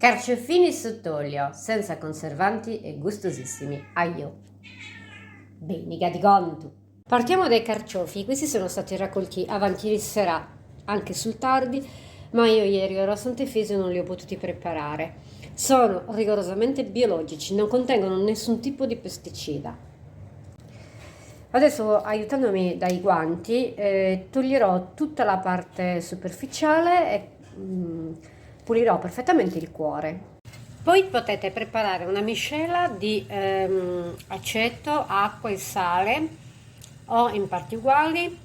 Carciofini sott'olio, senza conservanti e gustosissimi. Aglio. Bene, di conto. Partiamo dai carciofi. Questi sono stati raccolti avanti ieri sera, anche sul tardi, ma io ieri ero a Sant'Efisio e non li ho potuti preparare. Sono rigorosamente biologici, non contengono nessun tipo di pesticida. Adesso, aiutandomi dai guanti, toglierò tutta la parte superficiale e pulirò perfettamente il cuore. Poi potete preparare una miscela di aceto, acqua e sale, o in parti uguali,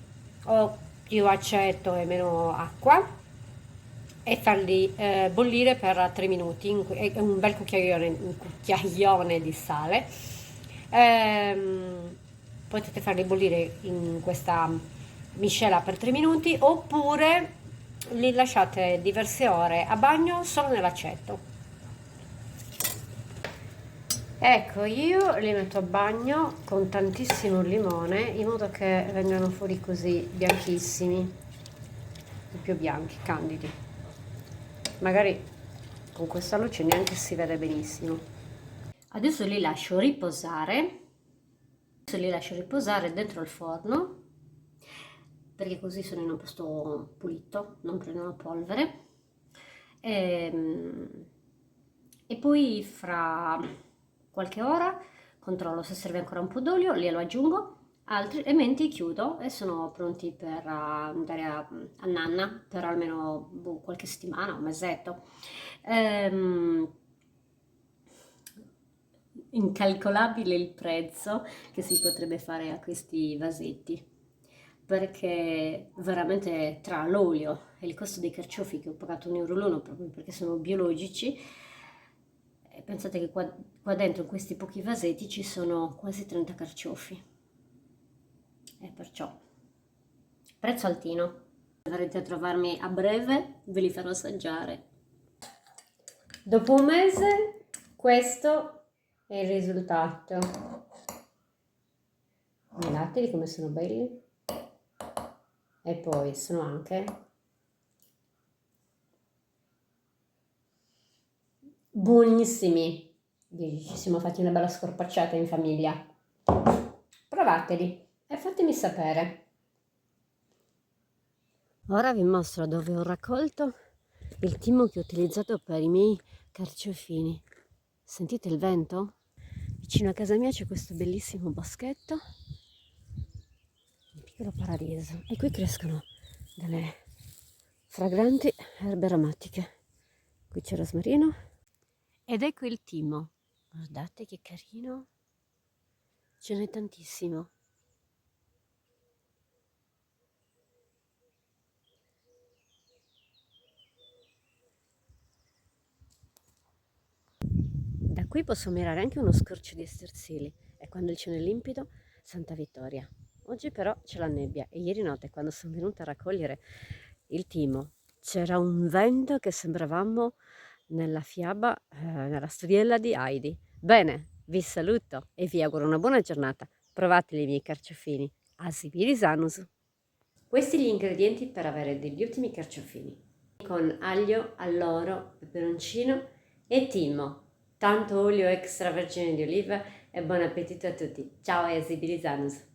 o più aceto e meno acqua, e farli bollire per 3 minuti, un bel cucchiaione di sale. Potete farli bollire in questa miscela per 3 minuti, oppure li lasciate diverse ore a bagno solo nell'aceto. Ecco, io li metto a bagno con tantissimo limone in modo che vengano fuori così bianchissimi, più bianchi, candidi. Magari con questa luce neanche si vede benissimo. Adesso li lascio riposare. Dentro il forno, perché così sono in un posto pulito, non prendono polvere. E poi fra qualche ora controllo se serve ancora un po' d'olio, glielo aggiungo, altrimenti chiudo e sono pronti per andare a nanna per almeno qualche settimana, un mesetto. Incalcolabile il prezzo che si potrebbe fare a questi vasetti, perché veramente tra l'olio e il costo dei carciofi, che ho pagato 1 euro l'uno proprio perché sono biologici, pensate che qua dentro in questi pochi vasetti ci sono quasi 30 carciofi, e perciò prezzo altino. Verrete a trovarmi a breve, ve li farò assaggiare. Dopo un mese questo è il risultato. Guardate come sono belli. E poi sono anche buonissimi. Ci siamo fatti una bella scorpacciata in famiglia. Provateli e fatemi sapere. Ora vi mostro dove ho raccolto il timo che ho utilizzato per i miei carciofini. Sentite il vento? Vicino a casa mia c'è questo bellissimo boschetto, un piccolo paradiso, e qui crescono delle fragranti erbe aromatiche. Qui c'è il rosmarino ed ecco il timo. Guardate che carino, ce n'è tantissimo. Da qui posso ammirare anche uno scorcio di Estersili, e quando il cielo è limpido, Santa Vittoria. Oggi però c'è la nebbia, e ieri notte, quando sono venuta a raccogliere il timo, c'era un vento che sembravamo nella fiaba, nella storiella di Heidi. Bene, vi saluto e vi auguro una buona giornata. Provateli i miei carciofini. Asibilis anus. Questi gli ingredienti per avere degli ottimi carciofini, con aglio, alloro, peperoncino e timo. Tanto olio extravergine di oliva e buon appetito a tutti. Ciao e Asibilis anus.